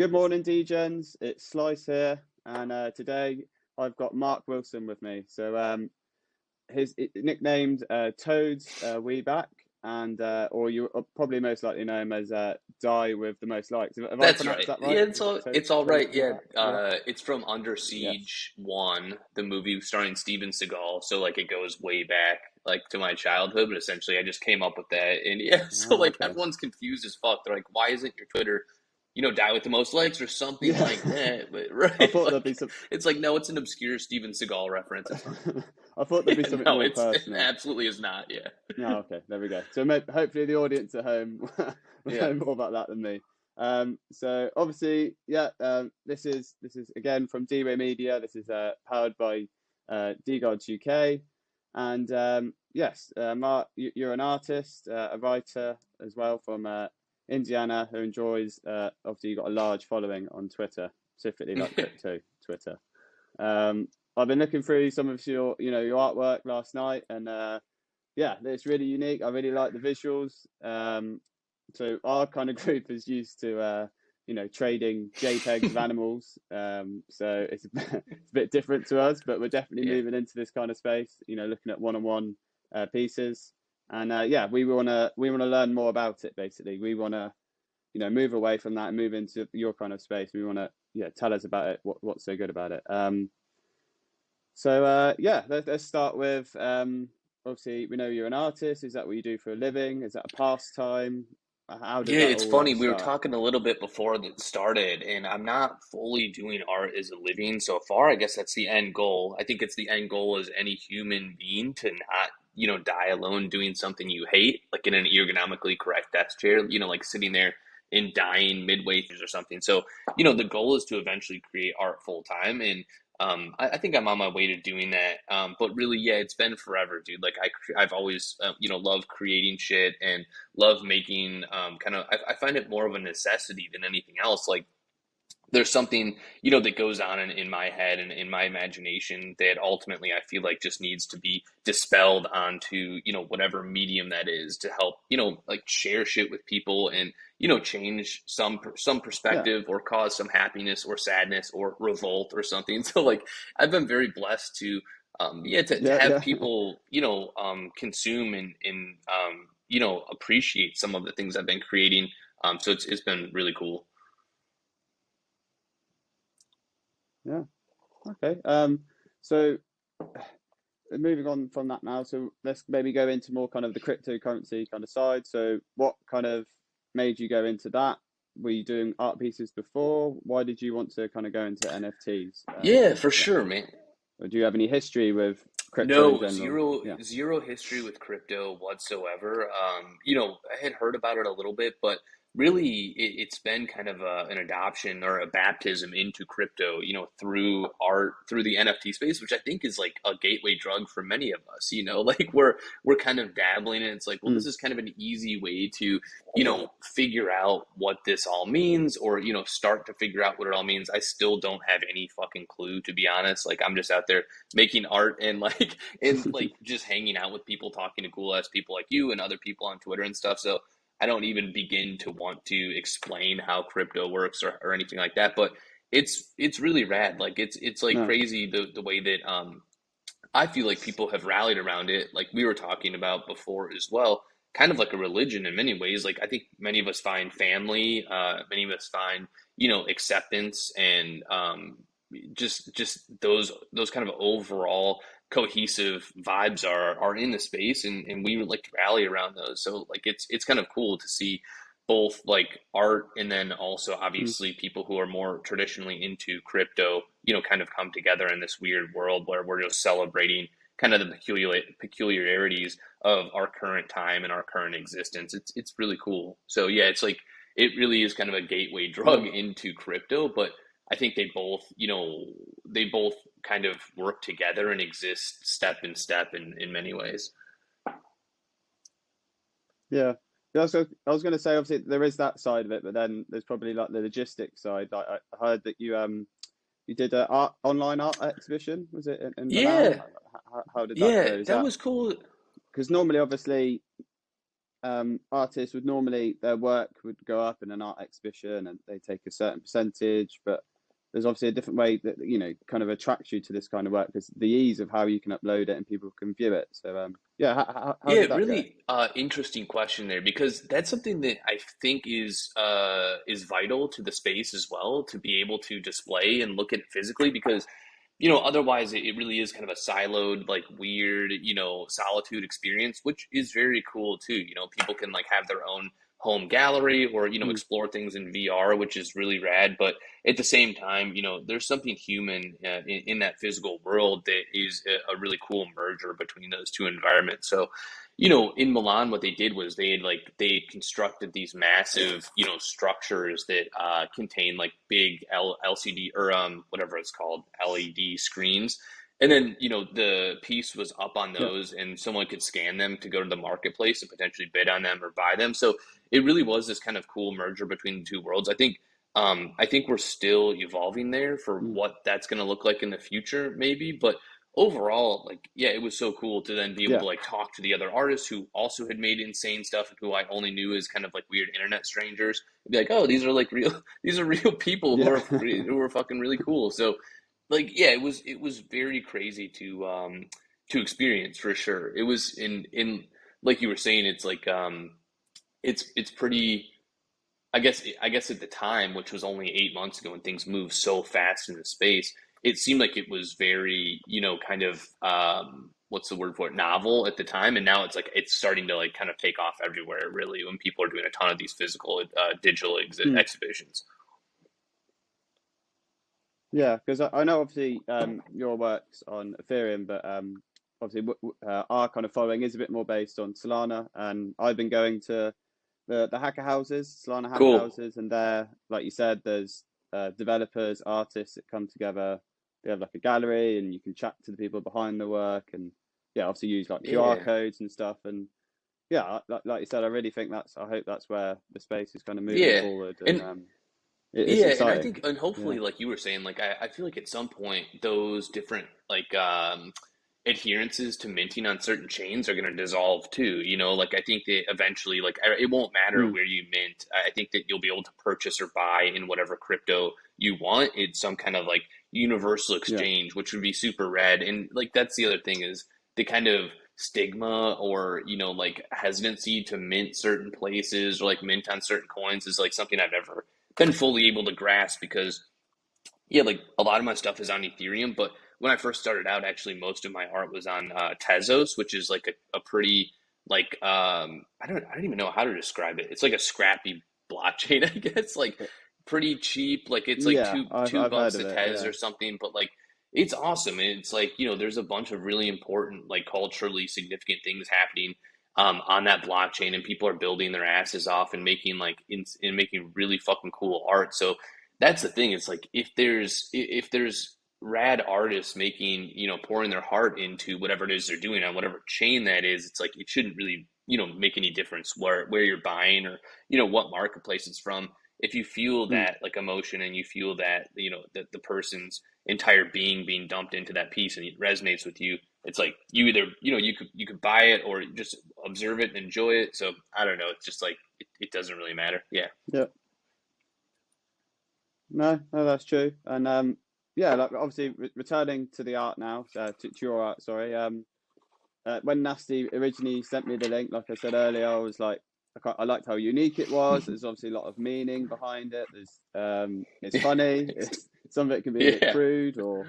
Good morning, DGens. It's Slice here, and today I've got Mark Wilson with me. So his nicknamed Toads Weeback, and or you probably most likely know him as Die with the most likes. Have I That's pronounced right. that right? Yeah, Is it it's all Toads right. Yeah, Weeback? Yeah. it's from Under Yes. Siege One, the movie starring Steven Seagal. So like it goes way back, like to my childhood. But essentially, I just came up with that, and yeah. So Ah, like okay. everyone's confused as fuck. They're like, "Why isn't your Twitter, die with the most likes or something Yeah. like that?" But I right, thought there'd be like some. it's like no, it's an obscure Steven Seagal reference. It's fine. I thought there'd be Yeah, something no, more it personal. absolutely is not. Yeah, Oh, okay, there we go. So maybe, hopefully the audience at home will yeah, know more about that than me. So obviously, yeah, this is again from D-Way Media. This is powered by DGods UK, and yes, Mark, you're an artist, a writer as well from Indiana who enjoys. Obviously, you've got a large following on Twitter, specifically like crypto Twitter. I've been looking through some of your artwork last night, and yeah, it's really unique. I really like the visuals. So our kind of group is used to trading JPEGs of animals. So it's it's a bit different to us, but we're definitely yeah. moving into this kind of space. Looking at one-on-one pieces, and yeah, we wanna learn more about it. Basically, we wanna move away from that and move into your kind of space. We wanna tell us about it. What's so good about it? So yeah, let's start with obviously we know you're an artist. Is that what you do for a living? Is that a pastime? How did Yeah, that it's all funny. We were start? talking a little bit before that started, and I'm not fully doing art as a living so far. I guess that's the end goal. I think it's the end goal as any human being to not, die alone doing something you hate, like in an ergonomically correct desk chair, like sitting there and dying midway through or something. So, the goal is to eventually create art full time, and I think I'm on my way to doing that. But really, yeah, it's been forever, dude. Like I've always, loved creating shit and love making kind of I find it more of a necessity than anything else. Like there's something that goes on in my head and in my imagination that ultimately I feel like just needs to be dispelled onto whatever medium that is to help like share shit with people and change some Yeah, perspective or cause some happiness or sadness or revolt or something. So like I've been very blessed to to yeah, have yeah, people consume and appreciate some of the things I've been creating. So it's been really cool. yeah. Okay. So moving on from that now. So let's maybe go into more kind of the cryptocurrency kind of side. So what kind of made you go into that? Were you doing art pieces before? Why did you want to kind of go into NFTs? Yeah, for Yeah. sure, man. Or do you have any history with crypto in No, general? zero Yeah. zero history with crypto whatsoever. I had heard about it a little bit, but really it's been kind of an adoption or a baptism into crypto, through art, through the NFT space, which I think is like a gateway drug for many of us, like we're kind of dabbling and it's like, well, Mm. this is kind of an easy way to, figure out what this all means or, start to figure out what it all means. I still don't have any fucking clue, to be honest. Like I'm just out there making art and like and like just hanging out with people, talking to cool ass people like you and other people on Twitter and stuff. So I don't even begin to want to explain how crypto works or anything like that. But it's really rad. Like it's like No. crazy the way that I feel like people have rallied around it, like we were talking about before as well, kind of like a religion in many ways. Like I think many of us find family, many of us find, acceptance and just those kind of overall cohesive vibes are in the space and we would like to rally around those. So like it's kind of cool to see both like art and then also Mm. obviously people who are more traditionally into crypto, kind of come together in this weird world where we're just celebrating kind of the peculiarities of our current time and our current existence. It's really cool. So yeah, it's like it really is kind of a gateway Yeah. drug into crypto, but I think they both kind of work together and exist step in step in many ways. Yeah. Yeah, so I was going to say, obviously, there is that side of it, but then there's probably like the logistics side. Like I heard that you did a online art exhibition, was it in Milan? Yeah, How did that go? yeah, Is that that was cool. because normally, obviously, artists would normally, their work would go up in an art exhibition and they take a certain percentage, but there's obviously a different way that, kind of attracts you to this kind of work, because the ease of how you can upload it and people can view it. So yeah, how Yeah, did that go? really interesting question there because that's something that I think is vital to the space as well to be able to display and look at it physically because otherwise it really is kind of a siloed like weird solitude experience which is very cool too. People can like have their own home gallery or Mm, explore things in VR which is really rad, but at the same time there's something human in that physical world that is a really cool merger between those two environments. So in Milan, what they did was they constructed these massive, structures that contain like big LCD or whatever it's called, LED screens. And then, the piece was up on yeah, those and someone could scan them to go to the marketplace and potentially bid on them or buy them. So it really was this kind of cool merger between the two worlds. I think we're still evolving there for mm, what that's going to look like in the future, maybe. But overall, like, yeah, it was so cool to then be able yeah, to like talk to the other artists who also had made insane stuff and who I only knew as kind of like weird internet strangers. And be like, oh, these are like real, these are real people yeah, who are fucking really cool. So, like, yeah, it was very crazy to experience for sure. It was in like you were saying, it's like it's pretty. I guess at the time, which was only 8 months ago, and things moved so fast in the space, it seemed like it was very, kind of what's the word for it, novel at the time, and now it's like it's starting to like kind of take off everywhere, really, when people are doing a ton of these physical, digital mm, exhibitions. yeah. Because I know obviously your work's on Ethereum, but obviously our kind of following is a bit more based on Solana, and I've been going to the hacker houses, Solana hacker Cool. houses, and there, like you said, there's developers, artists that come together. They have like a gallery, and you can chat to the people behind the work, and yeah, obviously use like QR Yeah. codes and stuff. And yeah, like you said, I really think I hope that's where the space is kind of moving Yeah. forward, and And it's yeah, and I exciting. think, and Yeah, hopefully, like you were saying, like I feel like at some point those different like adherences to minting on certain chains are going to dissolve too. Like I think that eventually, like it won't matter mm, where you mint. I think that you'll be able to purchase or buy in whatever crypto you want. It's some kind of like universal yeah, exchange, which would be super rad. And like that's the other thing is the kind of stigma or like hesitancy to mint certain places or like mint on certain coins is like something I've never been fully able to grasp because yeah, like a lot of my stuff is on Ethereum, but when I first started out, actually most of my art was on Tezos, which is like a pretty like I don't even know how to describe it. It's like a scrappy blockchain, I guess, like pretty cheap. Like it's like yeah. two two I've heard bucks of a it. Tez Yeah, or something, but like it's awesome. And it's like, there's a bunch of really important, like culturally significant things happening on that blockchain, and people are building their asses off and making like in making really fucking cool art. So that's the thing. It's like if there's rad artists making, pouring their heart into whatever it is they're doing on whatever chain that is, it's like it shouldn't really, make any difference where you're buying or, what marketplace it's from. If you feel mm, that like emotion and you feel that, the person's entire being dumped into that piece and it resonates with you, it's like you either, you could buy it or just observe it and enjoy it. So I don't know. It's just like it doesn't really matter. Yeah. yeah. No, no, that's true. And yeah, like obviously returning to the art now, to your art, sorry. When Nasty originally sent me the link, like I said earlier, I was like, I liked how unique it was. There's obviously a lot of meaning behind it. It's funny. Some of it can be a bit Yeah. crude, or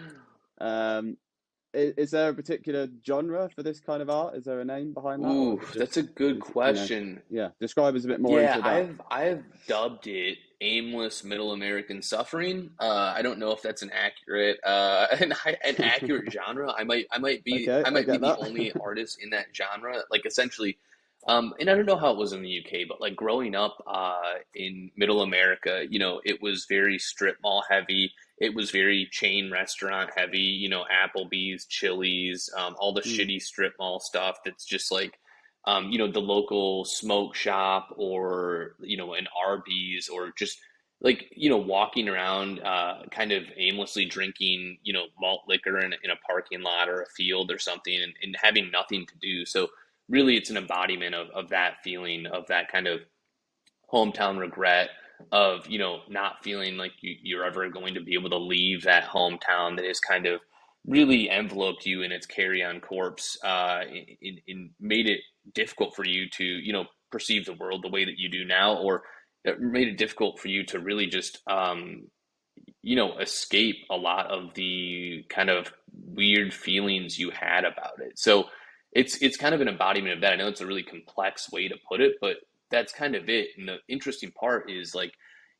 um, is there a particular genre for this kind of art? Is there a name behind that, or Ooh, is it that's just a good is question. yeah? Describe us a bit more Yeah, into that. I've dubbed it aimless middle American suffering. I don't know if that's an accurate an accurate genre. Okay, I I might be get the that. only artist in that genre. Like essentially, and I don't know how it was in the UK, but like growing up in middle America, it was very strip mall heavy. It was very chain restaurant heavy. Applebee's, Chili's, all the Mm, shitty strip mall stuff. That's just like the local smoke shop or, an Arby's or just like, walking around, kind of aimlessly drinking, malt liquor in a parking lot or a field or something and having nothing to do. So really it's an embodiment of that feeling, of that kind of hometown regret, of not feeling like you're ever going to be able to leave that hometown that has kind of really enveloped you in its carry-on corpse, in made it difficult for you to perceive the world the way that you do now, or it made it difficult for you to really just escape a lot of the kind of weird feelings you had about it. So it's kind of an embodiment of that. I know it's a really complex way to put it, but that's kind of it. And the interesting part is, like,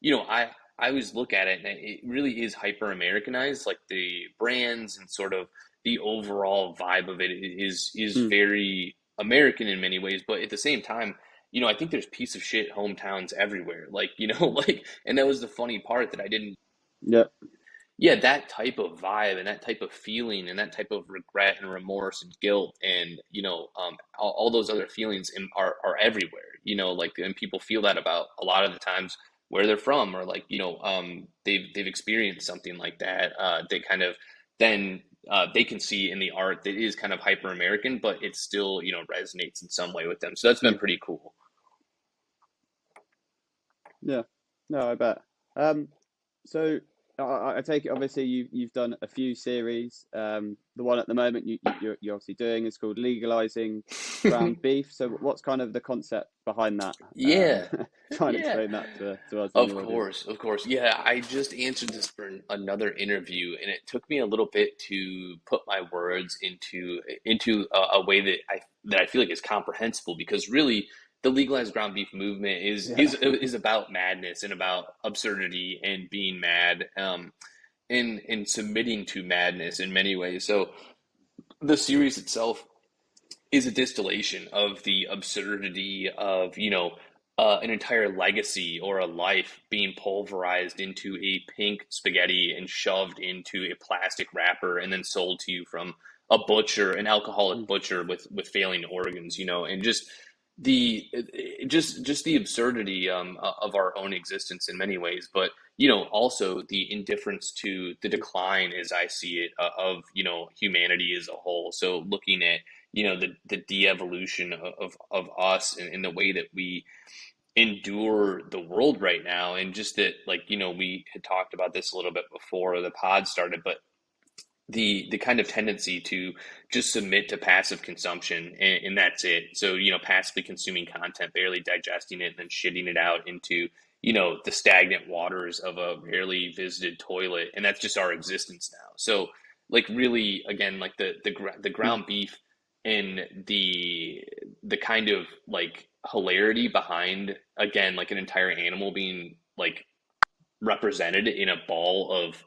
I always look at it, and it really is hyper Americanized. Like, the brands and sort of the overall vibe of it is Mm. very American in many ways, but at the same time, I think there's piece of shit hometowns everywhere. Like, like, and that was the funny part that I didn't, Yeah. yeah, that type of vibe and that type of feeling and that type of regret and remorse and guilt and all those other feelings are everywhere. Like, and people feel that about a lot of the times where they're from, or like they've experienced something like that. They kind of then they can see in the art that is kind of hyper American, but it still resonates in some way with them. So that's been Mm. pretty cool. Yeah. No, I bet. So I take it, obviously you've done a few series. The one at the moment you're obviously doing is called Legalizing Ground Beef. So what's kind of the concept behind that? Yeah, Try and yeah. explain that to us in the Of audience. course, of course. Yeah, I just answered this for another interview, and it took me a little bit to put my words into a way that I feel like is comprehensible, because really the legalized ground beef movement is Yeah. is is about madness and about absurdity and being mad, and submitting to madness in many ways. So the series itself is a distillation of the absurdity of an entire legacy or a life being pulverized into a pink spaghetti and shoved into a plastic wrapper and then sold to you from a butcher, an alcoholic Mm. butcher with failing organs, and just the just the absurdity of our own existence in many ways, but also the indifference to the decline, as I see it, of humanity as a whole. So looking at the de-evolution of us, in the way that we endure the world right now, and just that, like, we had talked about this a little bit before the pod started, but the kind of tendency to just submit to passive consumption, and that's it. So passively consuming content, barely digesting it, and then shitting it out into the stagnant waters of a rarely visited toilet, and that's just our existence now. So, like, really, again, like the Mm. ground beef and the kind of like hilarity behind, again, like an entire animal being like represented in a ball of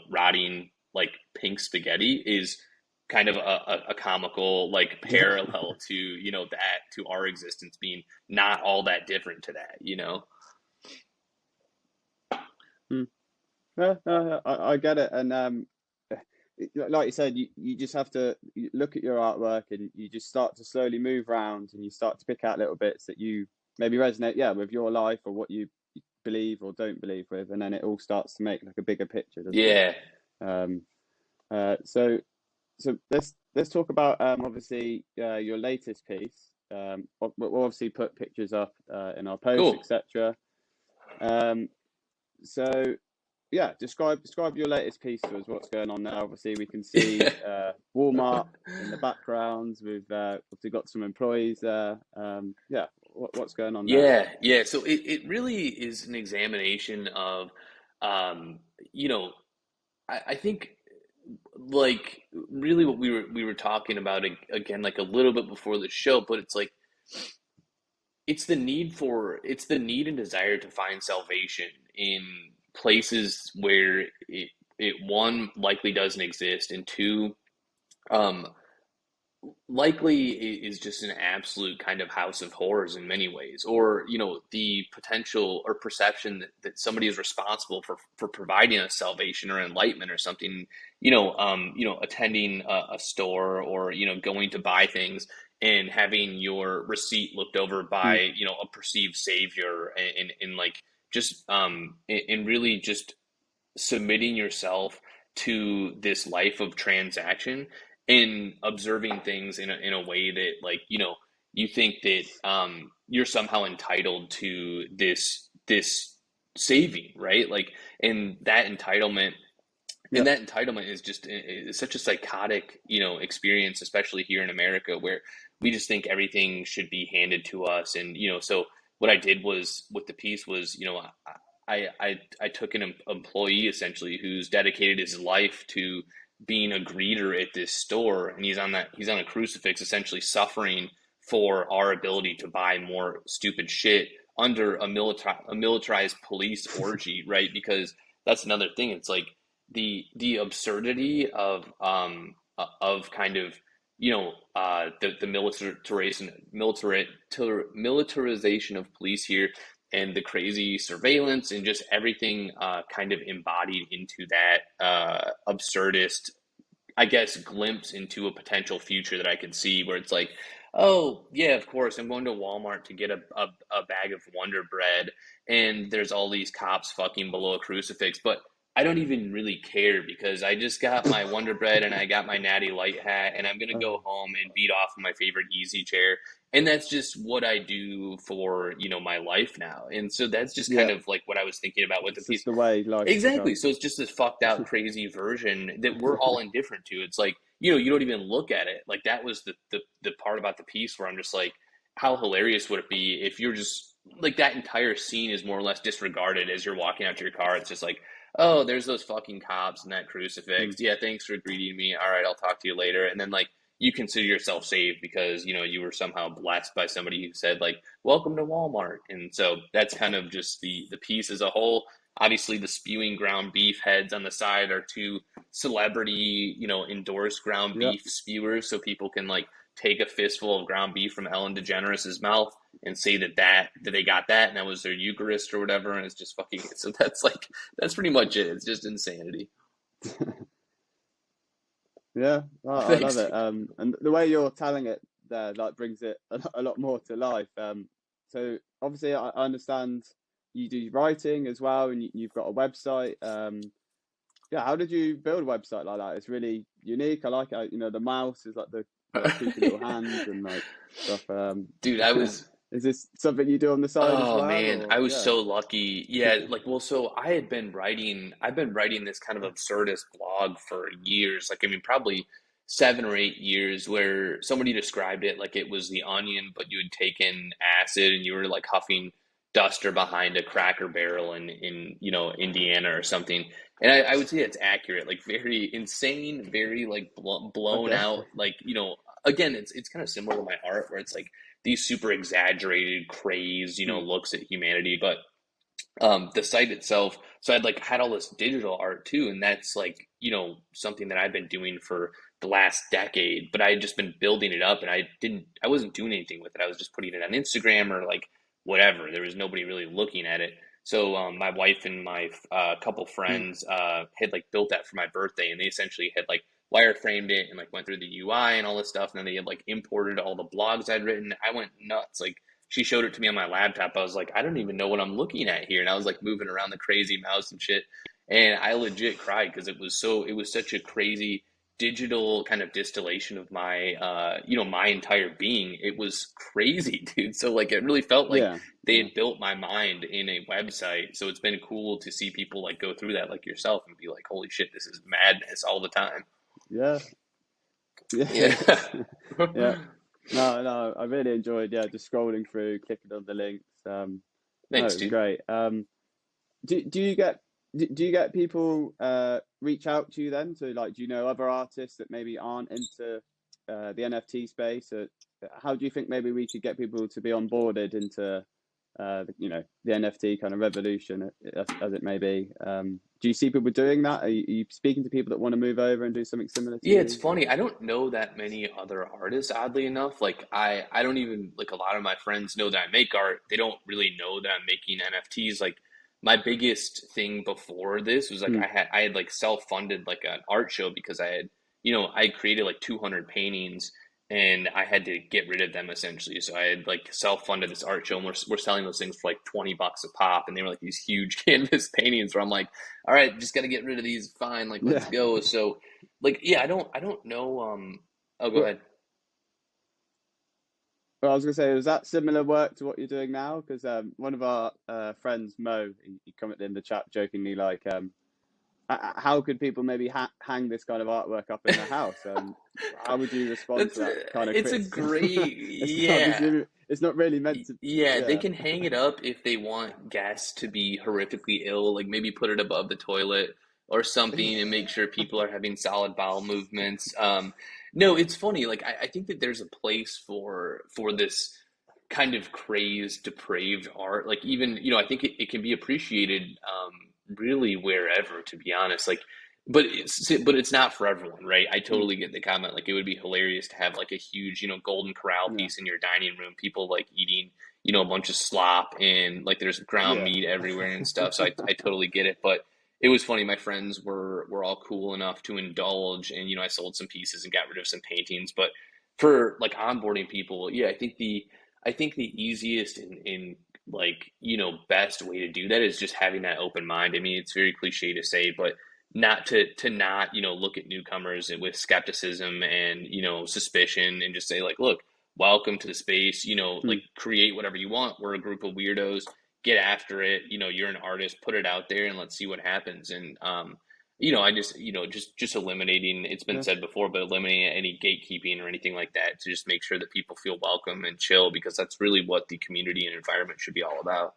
rotting like pink spaghetti is kind of a comical like Yeah. parallel to that, to our existence being not all that different to that. Mm. No, no, I get it. And like you said, you just have to look at your artwork, and you just start to slowly move around, and you start to pick out little bits that you maybe resonate, yeah, with your life or what you believe or don't believe with, and then it all starts to make like a bigger picture, doesn't it? Yeah, Um, so let's talk about obviously your latest piece. We'll obviously put pictures up in our posts, cool. etc. Um, so yeah, describe your latest piece to us. What's going on now? Obviously, we can see Walmart in the background. We've obviously got some employees there. Yeah, what's going on there? Yeah, yeah. So it really is an examination of, um, you know, I think, like, really what we were talking about, again, like a little bit before the show, but it's like it's the need and desire to find salvation in places where it one likely doesn't exist, and two, um likely is just an absolute kind of house of horrors in many ways, or the potential or perception that somebody is responsible for providing a salvation or enlightenment or something, attending a store, or going to buy things and having your receipt looked over Mm, by a perceived savior, and like just and really just submitting yourself to this life of transaction and observing things in a way that, like, you think that you're somehow entitled to this saving, right? Like, and that entitlement Yeah. is just is such a psychotic, experience, especially here in America, where we just think everything should be handed to us. And, so what I did was with the piece was, I took an employee essentially who's dedicated his life to being a greeter at this store, and he's on a crucifix, essentially suffering for our ability to buy more stupid shit under a militarized police orgy, right? Because that's another thing. It's like the absurdity of kind of the militarization of police here, and the crazy surveillance and just everything kind of embodied into that absurdist, I guess, glimpse into a potential future that I could see, where it's like, oh, yeah, of course, I'm going to Walmart to get a bag of Wonder Bread, and there's all these cops fucking below a crucifix, but I don't even really care because I just got my Wonder Bread and I got my Natty Light hat, and I'm gonna go home and beat off my favorite easy chair. And that's just what I do for, my life now. And so that's just kind Yeah. of like what I was thinking about with the It's piece. just the way life's Exactly. become. So it's just this fucked out, crazy version that we're all indifferent to. It's like, you don't even look at it. Like, that was the part about the piece where I'm just like, how hilarious would it be if you're just like, that entire scene is more or less disregarded as you're walking out to your car. It's just like, oh, there's those fucking cops and that crucifix. Mm. Yeah, thanks for greeting me. All right, I'll talk to you later. And then, like, you consider yourself saved because, you were somehow blessed by somebody who said, like, welcome to Walmart. And so that's kind of just the piece as a whole. Obviously, the spewing ground beef heads on the side are two celebrity, endorsed ground Yeah. beef spewers, so people can, like, take a fistful of ground beef from Ellen DeGeneres's mouth and say that they got that and that was their Eucharist or whatever, and it's just fucking. So that's pretty much it. It's just insanity. Yeah, oh, I love Thanks, it. dude. And the way you're telling it there, like, brings it a lot more to life. So obviously, I understand you do writing as well, and you've got a website. Yeah, how did you build a website like that? It's really unique. I like it. The mouse is like the creepy little hands and like stuff. Dude, I was Is this something you do on the side as Oh well, man, I or was yeah? so lucky. Yeah, like, well, so I've been writing this kind of absurdist blog for years. Like, I mean, probably 7 or 8 years, where somebody described it like it was The Onion, but you had taken acid and you were like huffing duster behind a Cracker Barrel in Indiana or something. And I would say it's accurate, like, very insane, very like blown Okay. out, like, again, it's kind of similar to my art, where it's like these super exaggerated, crazed, Hmm. looks at humanity. But the site itself, so I'd like had all this digital art too, and that's like, something that I've been doing for the last decade, but I had just been building it up, and I wasn't doing anything with it. I was just putting it on Instagram or like whatever. There was nobody really looking at it. So my wife and my couple Hmm. friends had like built that for my birthday, and they essentially had like wireframed it and like went through the UI and all this stuff, and then they had like imported all the blogs I'd written. I went nuts. Like, she showed it to me on my laptop. I was like, I don't even know what I'm looking at here. And I was like moving around the crazy mouse and shit. And I legit cried because it was such a crazy digital kind of distillation of my, my entire being. It was crazy, dude. So, like, it really felt like Yeah. they Yeah. had built my mind in a website. So it's been cool to see people like go through that, like yourself, and be like, holy shit, this is madness all the time. Yeah. Yeah. Yeah. Yeah. No, no, I really enjoyed, yeah, just scrolling through, clicking on the links. No, Thanks, it was dude. great. Do you get do you get people reach out to you then? So, like, do you know other artists that maybe aren't into the NFT space? Or how do you think maybe we could get people to be onboarded into the NFT kind of revolution, as it may be? Do you see people doing that? Are you speaking to people that want to move over and do something similar to Yeah, it's you? Or funny. I don't know that many other artists, oddly enough. Like, I don't even, like, a lot of my friends know that I make art. They don't really know that I'm making NFTs. Like, my biggest thing before this was like hmm, I had like self-funded like an art show because I created like 200 paintings, and I had to get rid of them essentially. So I had like self-funded this art show, and we're selling those things for like $20 a pop, and they were like these huge canvas paintings where I'm like, all right, just got to get rid of these. Fine, like, let's yeah. go. So, like, yeah, I don't know. Oh, go Well, ahead. Well, I was gonna say, was that similar work to what you're doing now? Because one of our friends, Mo, he commented in the chat jokingly, like, how could people maybe hang this kind of artwork up in their house? How would you respond to That's that kind of it's a criticism? great, It's yeah. obviously it's not really meant to. Yeah, they Yeah, can hang it up if they want guests to be horrifically ill, like maybe put it above the toilet or something and make sure people are having solid bowel movements. No, it's funny. Like I think that there's a place for this kind of crazed, depraved art. Like even, I think it can be appreciated really wherever, to be honest. Like but it's not for everyone, right? I mm, totally get the comment. Like it would be hilarious to have like a huge, golden corral yeah, piece in your dining room, people like eating, a bunch of slop and like there's ground yeah, meat everywhere and stuff. So I totally get it. But it was funny. My friends were all cool enough to indulge, and I sold some pieces and got rid of some paintings. But for like onboarding people, yeah, I think the easiest and like best way to do that is just having that open mind. I mean, it's very cliche to say, but not to not look at newcomers with skepticism and suspicion, and just say like, look, welcome to the space, like mm, create whatever you want. We're a group of weirdos. Get after it. You're an artist. Put it out there and let's see what happens. And I just just eliminating. It's been yeah, said before, but eliminating any gatekeeping or anything like that to just make sure that people feel welcome and chill, because that's really what the community and environment should be all about.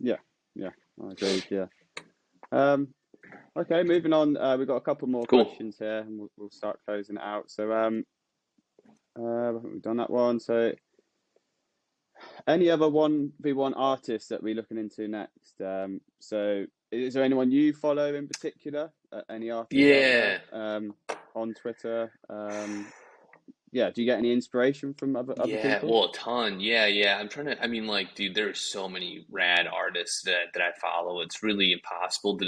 yeah, yeah. I agree. Yeah. Um, okay, moving on. We've got a couple more Cool. questions here, and we'll start closing it out. So, I think we've done that one. So, any other 1v1 artists that we're looking into next? So is there anyone you follow in particular? Any artists out there Yeah. on Twitter? Yeah, do you get any inspiration from other Yeah, people? well, a ton. Yeah, yeah. I'm trying to, I mean, like, dude, there's so many rad artists that I follow. It's really impossible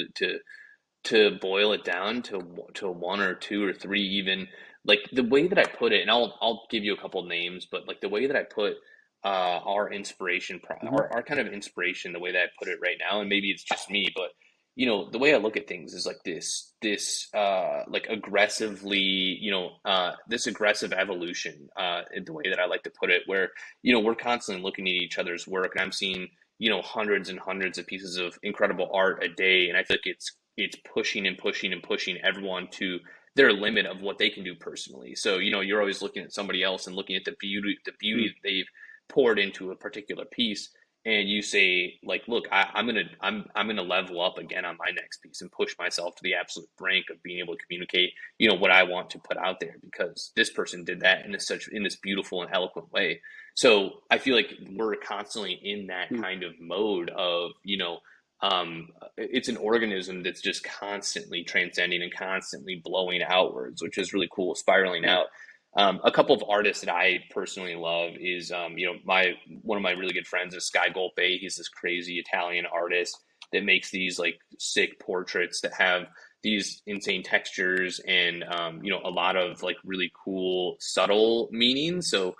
to boil it down to one or two or three even. Like the way that I put it, and I'll give you a couple names, but like the way that I put our inspiration, Hmm. our kind of inspiration, the way that I put it right now, and maybe it's just me, but the way I look at things is like this like aggressively, this aggressive evolution, in the way that I like to put it, where we're constantly looking at each other's work, and I'm seeing hundreds and hundreds of pieces of incredible art a day, and I feel like it's pushing and pushing and pushing everyone to their limit of what they can do personally. So you're always looking at somebody else and looking at the beauty Mm, that they've poured into a particular piece, and you say like, look, I'm gonna level up again on my next piece and push myself to the absolute brink of being able to communicate what I want to put out there, because this person did that in this beautiful and eloquent way. So I feel like we're constantly in that mm, kind of mode of it's an organism that's just constantly transcending and constantly blowing outwards, which is really cool, spiraling yeah, out. A couple of artists that I personally love is, my one of my really good friends is Sky Golpe. He's this crazy Italian artist that makes these like sick portraits that have these insane textures and, a lot of like really cool subtle meanings. So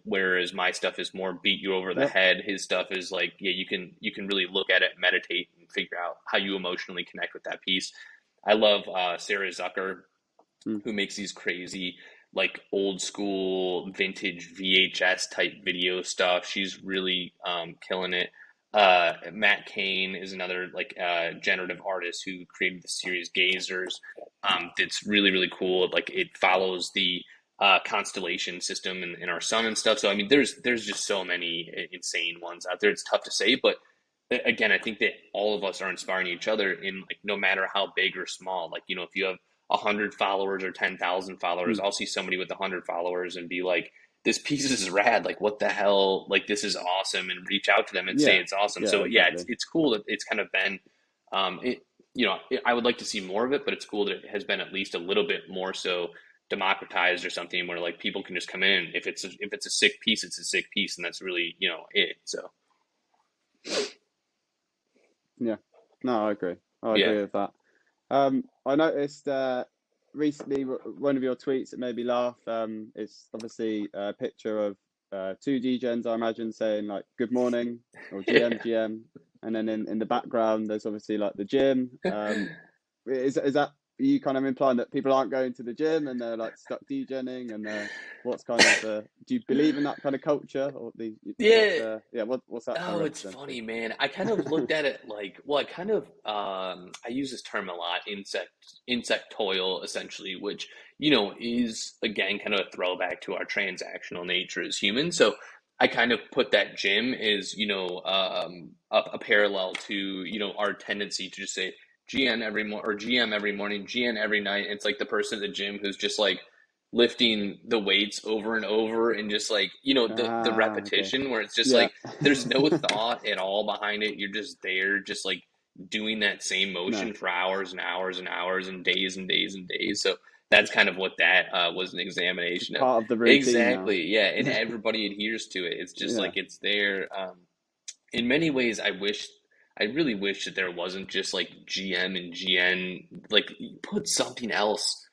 whereas my stuff is more beat you over the yeah, head, his stuff is like, yeah, you can really look at it, meditate, and figure out how you emotionally connect with that piece. I love Sarah Zucker, mm, who makes these crazy like old school vintage VHS type video stuff. She's really killing it. Matt Kane is another like generative artist who created the series Gazers. That's really really cool. Like it follows the constellation system in our sun and stuff. So I mean, there's just so many insane ones out there. It's tough to say, but again, I think that all of us are inspiring each other in like no matter how big or small. Like if you have 100 followers or 10,000 followers, mm, I'll see somebody with 100 followers and be like, "This piece is rad! Like, what the hell? Like, this is awesome!" And reach out to them and say yeah, it's awesome. yeah, So yeah, it's exactly. it's cool that it's kind of been, it. I would like to see more of it, but it's cool that it has been at least a little bit more so democratized or something where like people can just come in. If it's a sick piece, it's a sick piece, and that's really it. So Yeah, no, I agree. I yeah. agree with that. I noticed recently one of your tweets that made me laugh. It's obviously a picture of two DJs, I imagine, saying like "Good morning" or "GM GM," and then in the background there's obviously like the gym. Is that you kind of implying that people aren't going to the gym and they're like stuck degenning, and what's kind of do you believe in that kind of culture, or Yeah. what's that kind of Oh, it's representing? funny, man. I kind of looked at it like, well, I kind of I use this term a lot, insect toil, essentially, which, is again kind of a throwback to our transactional nature as humans. So I kind of put that gym is, a parallel to, our tendency to just say GN every or GM every morning, GN every night. It's like the person at the gym who's just like lifting the weights over and over, and just like, the Okay. repetition where it's just Yeah. like there's no thought at all behind it. You're just there, just like doing that same No. motion for hours and hours and hours and days and days and days. So that's kind of what that was an It's examination of. part of the routine now. Exactly. Yeah. And everybody adheres to it. It's just Yeah. like it's there. In many ways, I really wish that there wasn't just like GM and GN, like put something else,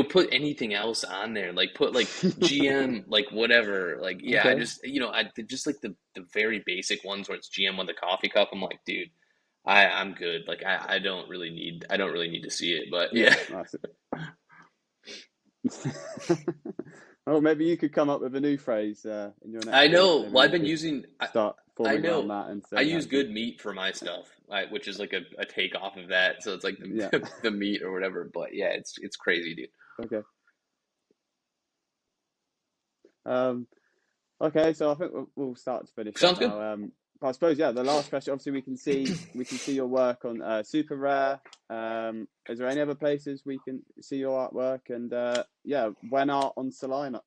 put anything else on there, like put like GM, like whatever, like, yeah, I Okay. just, just like the very basic ones where it's GM with the coffee cup. I'm like, dude, I'm good. Like, I don't really need to see it, but Yeah, yeah. that's it. Oh, maybe you could come up with a new phrase in your I next speech. know. Maybe Well, I've we been could using, start I forming around know. that and I saying use that to. good meat for my stuff, which is like a takeoff of that. So it's like Yeah. the meat or whatever. But yeah, it's crazy, dude. Okay. Um, okay, so I think we'll start to finish up Sounds good. now. But I suppose, yeah, the last question. Obviously, we can see your work on Super Rare. Is there any other places we can see your artwork? And yeah, when are on Solana?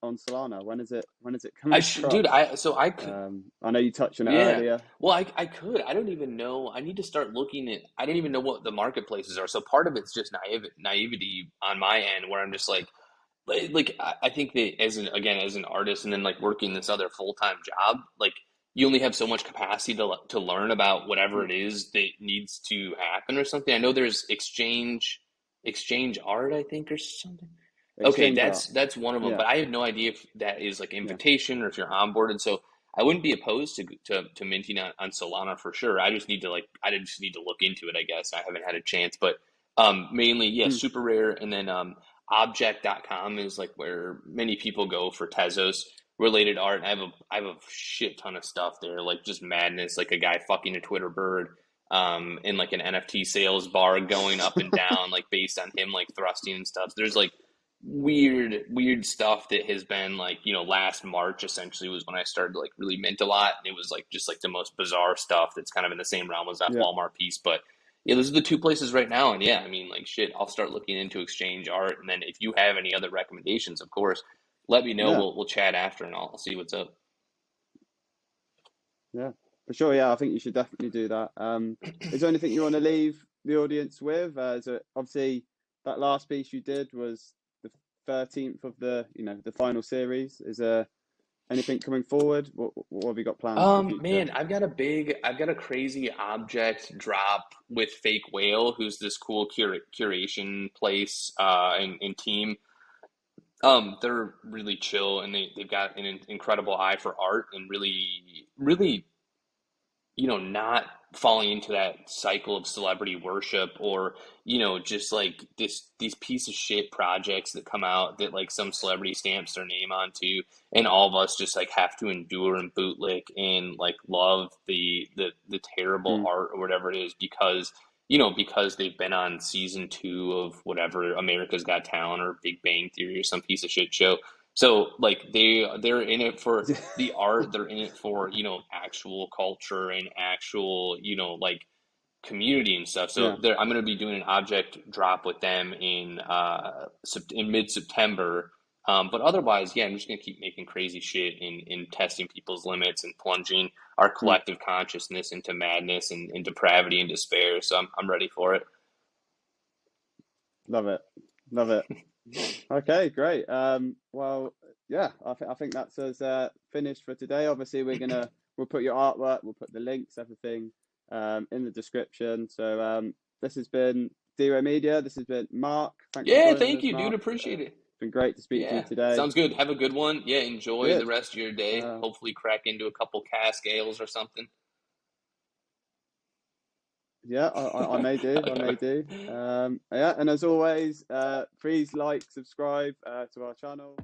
When is it coming Dude, across? I could, I know you touched on it yeah. earlier. Well, I could. I don't even know. I need to start looking at. I don't even know what the marketplaces are. So part of it's just naivety on my end, where I'm just like I think that as an artist, and then like working this other full-time job, like you only have so much capacity to learn about whatever Mm. it is that needs to happen or something. I know there's exchange art, I think, or something. Okay, Exchange art. that's one of them, Yeah, but I have no idea if that is like yeah. invitation or if you're onboarded. So I wouldn't be opposed to minting on Solana for sure. I just need to look into it, I guess. I haven't had a chance, but mainly, yeah, Mm. super rare, and then object.com is like where many people go for Tezos related art. And I have a shit ton of stuff there, like just madness, like a guy fucking a Twitter bird, in like an NFT sales bar going up and down, like based on him like thrusting and stuff. There's like weird stuff that has been like, last March essentially was when I started to like really mint a lot. And it was like just like the most bizarre stuff that's kind of in the same realm as that Yeah, Walmart piece. But yeah, those are the two places right now. And yeah, I mean, like shit, I'll start looking into exchange art. And then if you have any other recommendations, of course, let me know. yeah, We'll chat after, and I'll see what's up. yeah. For sure. Yeah, I think you should definitely do that. Is there anything you want to leave the audience with? So obviously that last piece you did was the 13th of the final series. Is there anything coming forward? What have you got planned for the future? Man, I've got a crazy object drop with Fake Whale, who's this cool curation place, and team. They're really chill, and they've got an incredible eye for art, and really, not falling into that cycle of celebrity worship, or, just like these piece of shit projects that come out that like some celebrity stamps their name onto, and all of us just like have to endure and bootlick and like love the terrible Mm. art or whatever it is, because because they've been on season 2 of whatever, America's Got Talent or Big Bang Theory or some piece of shit show. So like they're in it for the art, they're in it for, actual culture and actual, like community and stuff. So Yeah, I'm going to be doing an object drop with them in mid-September. But otherwise, yeah, I'm just going to keep making crazy shit in testing people's limits and plunging our mm. collective consciousness into madness and depravity and despair. So I'm ready for it. Love it, love it. Okay, great. Well, yeah, I think that's us finished for today. Obviously, we'll put your artwork, we'll put the links, everything in the description. So this has been DWA Media. This has been Mark. Thanks for Yeah, joining thank us, you, dude. Mark. Appreciate it. It's been great to speak to you Yeah, today. sounds good. Have a good one. Yeah, enjoy the Cheers. rest of your day. Uh, Hopefully, crack into a couple cask ales or something. Yeah, I may do. I may do. Yeah, and as always, please like, subscribe to our channel.